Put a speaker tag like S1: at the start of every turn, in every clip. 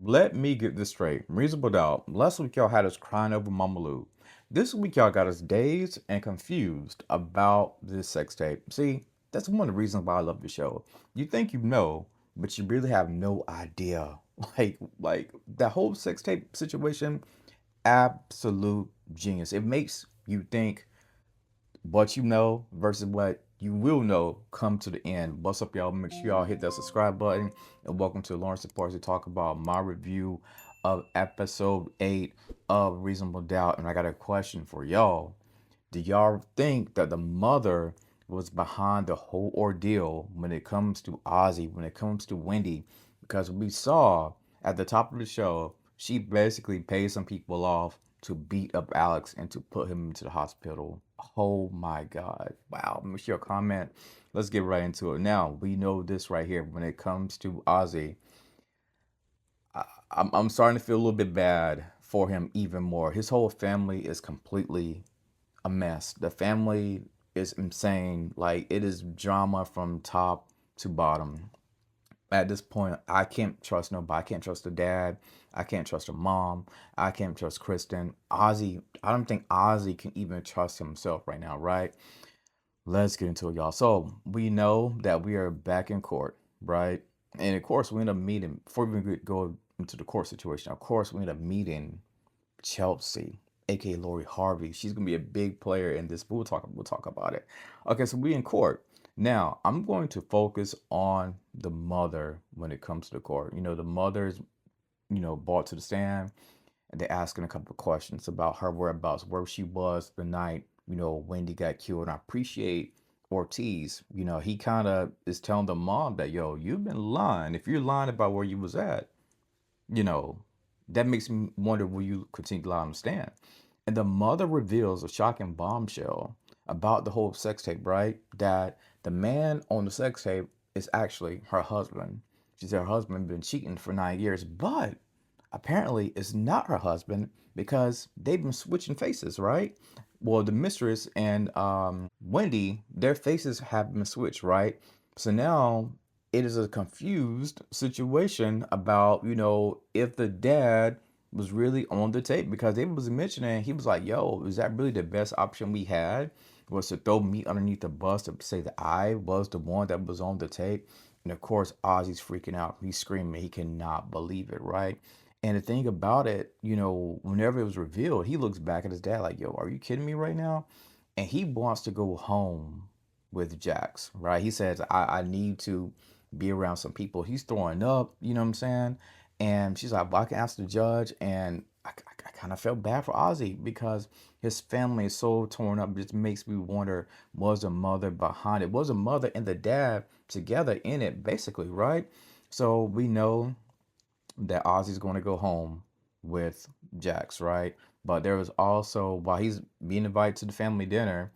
S1: Let me get this straight. Reasonable doubt. Last week y'all had us crying over Mama Lou. This week y'all got us dazed and confused about this sex tape. See, that's one of the reasons why I love the show. You think you know, but you really have no idea. Like that whole sex tape situation, absolute genius. It makes you think what you know versus what you will know come to the end. What's up, y'all? Make sure y'all hit that subscribe button and welcome to Lawrence Supports to talk about my review of episode 8 of Reasonable Doubt. And I got a question for y'all. Do y'all think that the mother was behind the whole ordeal when it comes to Ozzie, when it comes to Wendy? Because we saw at the top of the show, she basically paid some people off to beat up Alex and to put him into the hospital. Oh my God. Wow. Make sure you comment. Let's get right into it. Now, we know this right here. When it comes to Ozzie, I'm starting to feel a little bit bad for him even more. His whole family is completely a mess. The family is insane. Like it is drama from top to bottom. At this point, I can't trust nobody. I can't trust the dad. I can't trust the mom. I can't trust Kristen. Ozzie, I don't think Ozzie can even trust himself right now, right? Let's get into it, y'all. So we know that we are back in court, right? And of course, we end up meeting before we go into the court situation. Of course, we end up meeting Chelsea, aka Lori Harvey. She's gonna be a big player in this. But we'll talk about it. Okay, so we in court. Now, I'm going to focus on the mother when it comes to the court. The mother's, brought to the stand and they're asking a couple of questions about her whereabouts, where she was the night, Wendy got killed. And I appreciate Ortiz. He kind of is telling the mom that, yo, you've been lying. If you're lying about where you was at, you know, that makes me wonder will you continue to lie on the stand? And the mother reveals a shocking bombshell about the whole sex tape, right? That the man on the sex tape is actually her husband. She said her husband been cheating for 9 years, but apparently it's not her husband because they've been switching faces, right? Well, the mistress and Wendy, their faces have been switched, right? So now it is a confused situation about, if the dad was really on the tape because they was mentioning, he was like, yo, is that really the best option we had? Was to throw me underneath the bus to say that I was the one that was on the tape. And of course, Ozzy's freaking out. He's screaming. He cannot believe it, right? And the thing about it, whenever it was revealed, he looks back at his dad like, yo, are you kidding me right now? And he wants to go home with Jax, right? He says, I need to be around some people. He's throwing up, you know what I'm saying? And she's like, well, I can ask the judge. And I kind of felt bad for Ozzy because his family is so torn up. It just makes me wonder, was the mother behind it? Was the mother and the dad together in it, basically, right? So we know that Ozzy's going to go home with Jax, right? But there was also, while he's being invited to the family dinner,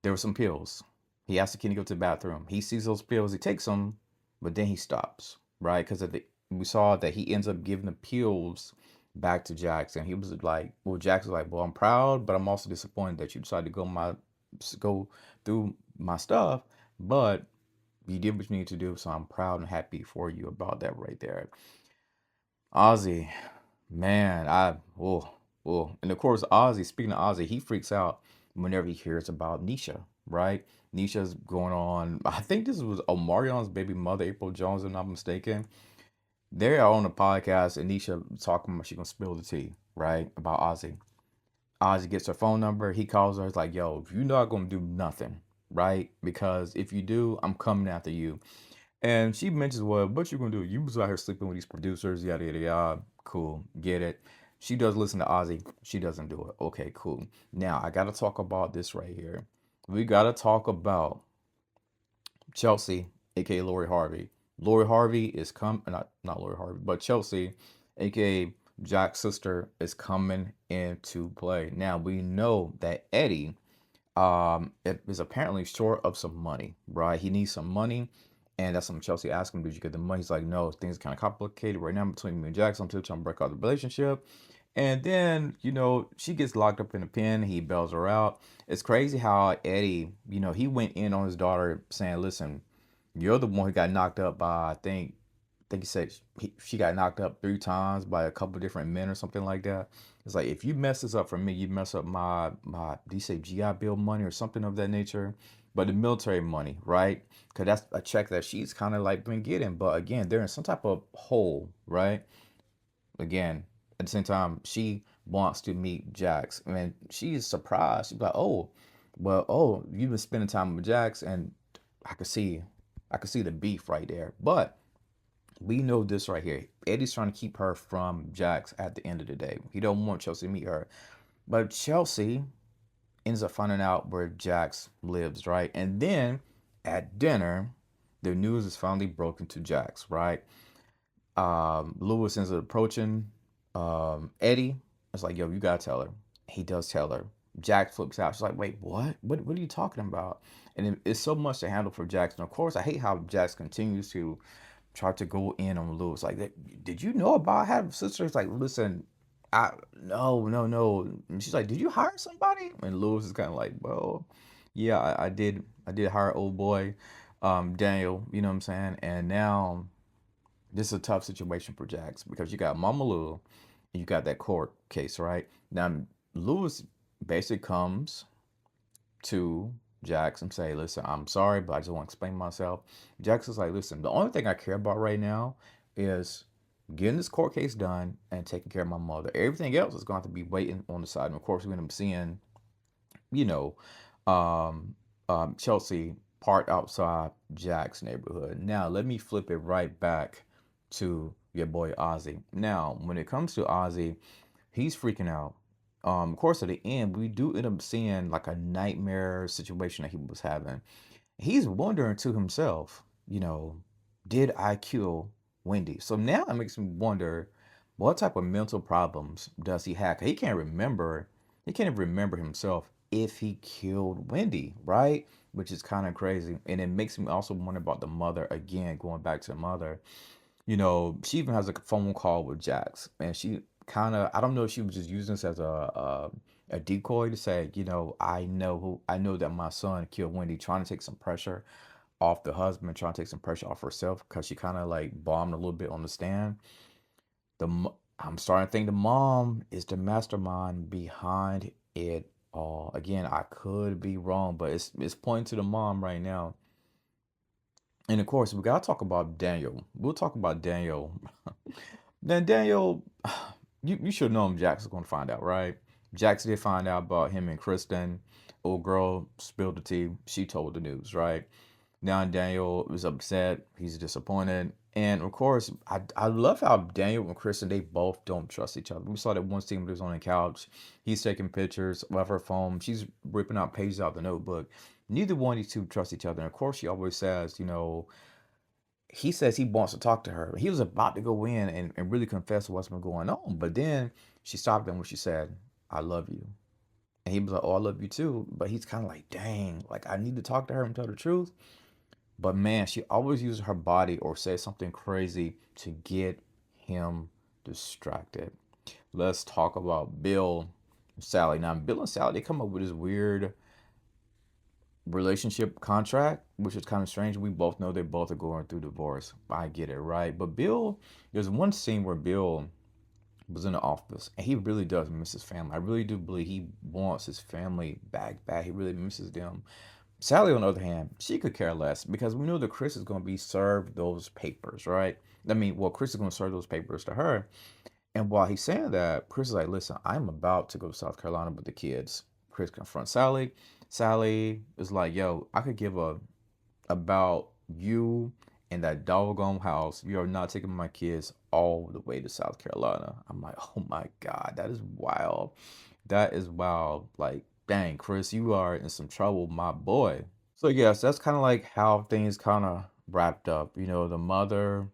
S1: there were some pills. He asks the kid to go to the bathroom. He sees those pills, he takes them, but then he stops, right? Because we saw that he ends up giving the pills back to Jax, and he was like, well, Jax was like, well, I'm proud, but I'm also disappointed that you decided to go through my stuff, but you did what you need to do, so I'm proud and happy for you about that right there. Ozzy, man, and of course, Ozzy. Speaking of Ozzy, he freaks out whenever he hears about Nisha, right? Nisha's going on. I think this was Omarion's baby mother, April Jones, if I'm not mistaken. They are on a podcast, and Nisha talking about she gonna spill the tea, right, about Ozzy. Ozzy gets her phone number. He calls her. He's like, "Yo, if you're not gonna do nothing, right? Because if you do, I'm coming after you." And she mentions, well, what you gonna do? You was out here sleeping with these producers, yada yada yada. Cool, get it. She does listen to Ozzy. She doesn't do it. Okay, cool. Now I gotta talk about this right here. We gotta talk about Chelsea, aka Lori Harvey. Lori Harvey is not Lori Harvey, but Chelsea, aka Jack's sister, is coming into play. Now we know that Eddie is apparently short of some money, right? He needs some money, and that's something Chelsea asked him, did you get the money? He's like, no, things are kind of complicated right now between me and Jackson. I'm still trying to break out the relationship. And then, she gets locked up in a pen. He bails her out. It's crazy how Eddie, he went in on his daughter saying, listen, you're the one who got knocked up by, I think think he said she got knocked up 3 times by a couple different men or something like that. It's like if you mess this up for me, you mess up my do you say GI Bill money or something of that nature? But the military money, right? Because that's a check that she's kind of like been getting. But again, they're in some type of hole, right? Again, at the same time, she wants to meet Jax. And she is surprised. She's like, oh, well, oh, you've been spending time with Jax, and I could see I could see the beef right there. But we know this right here. Eddie's trying to keep her from Jax at the end of the day. He don't want Chelsea to meet her. But Chelsea ends up finding out where Jax lives, right? And then at dinner, the news is finally broken to Jax, right? Lewis ends up approaching Eddie. It's like, yo, you gotta tell her. He does tell her. Jax flips out. She's like, wait, what? What are you talking about? And it's so much to handle for Jax. And of course, I hate how Jax continues to try to go in on Lewis. Like, did you know about I have sisters? Like, listen, I no, no, no. And she's like, did you hire somebody? And Lewis is kind of like, well, yeah, I did. I did hire old boy, Daniel. You know what I'm saying? And now this is a tough situation for Jax because you got Mama Lou and you got that court case, right? Now, Lewis basically comes to Jax and say, listen, I'm sorry, but I just want to explain myself. Jax is like, listen, the only thing I care about right now is getting this court case done and taking care of my mother. Everything else is going to be waiting on the side. And of course, we're going to be seeing, you know, um, Chelsea parked outside Jack's neighborhood. Now, let me flip it right back to your boy Ozzie. Now, when it comes to Ozzie, he's freaking out. Of course, at the end, we do end up seeing like a nightmare situation that he was having. He's wondering to himself, did I kill Wendy? So now it makes me wonder what type of mental problems does he have? 'Cause he can't remember, he can't even remember himself if he killed Wendy, right? Which is kind of crazy. And it makes me also wonder about the mother again, going back to the mother. She even has a phone call with Jax, and she kind of, I don't know if she was just using this as a decoy to say, I know that my son killed Wendy, trying to take some pressure off the husband, trying to take some pressure off herself because she kind of like bombed a little bit on the stand. I'm starting to think the mom is the mastermind behind it all. Again, I could be wrong, but it's pointing to the mom right now. And of course, we gotta talk about Daniel. We'll talk about Daniel. Then Daniel, you should know him. Jax is gonna find out, right? Jax did find out about him and Kristen. Old girl spilled the tea. She told the news, right? Now Daniel is upset. He's disappointed. And of course, I love how Daniel and Kristen, they both don't trust each other. We saw that one scene where he was on the couch. He's taking pictures of her phone. She's ripping out pages out the notebook. Neither one of these two trust each other. And of course, she always says, he says he wants to talk to her. He was about to go in and really confess what's been going on. But then she stopped him when she said, I love you. And he was like, oh, I love you too. But he's kind of like, dang, like I need to talk to her and tell the truth. But man, she always uses her body or says something crazy to get him distracted. Let's talk about Bill and Sally. Now, Bill and Sally, they come up with this weird relationship contract, which is kind of strange. We both know they both are going through divorce. I get it, right? But Bill, there's one scene where Bill was in the office and he really does miss his family. I really do believe he wants his family back. He really misses them. Sally, on the other hand, she could care less because we know that Chris is going to be served those papers, right? I mean, well, Chris is going to serve those papers to her. And while he's saying that, Chris is like, listen, I'm about to go to South Carolina with the kids. Chris confronts Sally. Sally is like, yo, I could give a about you and that doggone house. You are not taking my kids all the way to South Carolina. I'm like, oh my God, that is wild. That is wild. Like, dang, Chris, you are in some trouble, my boy. So yes, that's kind of like how things kind of wrapped up. The mother,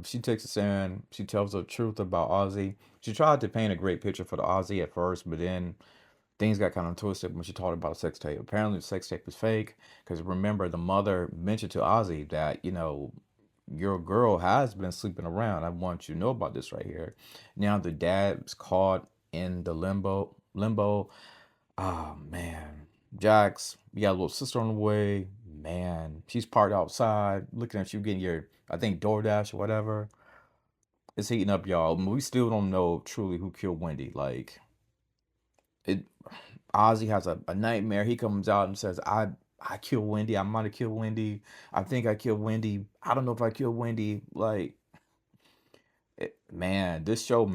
S1: she takes a stand. She tells the truth about Ozzie. She tried to paint a great picture for the Ozzie at first, but then things got kind of twisted when she talked about a sex tape. Apparently, the sex tape was fake because remember, the mother mentioned to Ozzie that, your girl has been sleeping around. I want you to know about this right here. Now the dad's caught in the limbo. Oh man, Jax, you got a little sister on the way. Man, she's parked outside looking at you getting your, I think, DoorDash or whatever. It's heating up, y'all. We still don't know truly who killed Wendy. Like it, Ozzy has a nightmare. He comes out and says, I killed Wendy. I might have killed Wendy. I think I killed Wendy. I don't know if I killed Wendy." Like, man, this show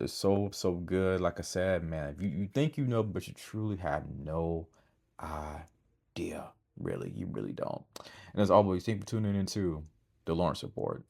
S1: is so good. Like I said, man, if you think you know, but you truly have no idea. Really, you really don't. And as always, thank you for tuning into the Lawrence Report.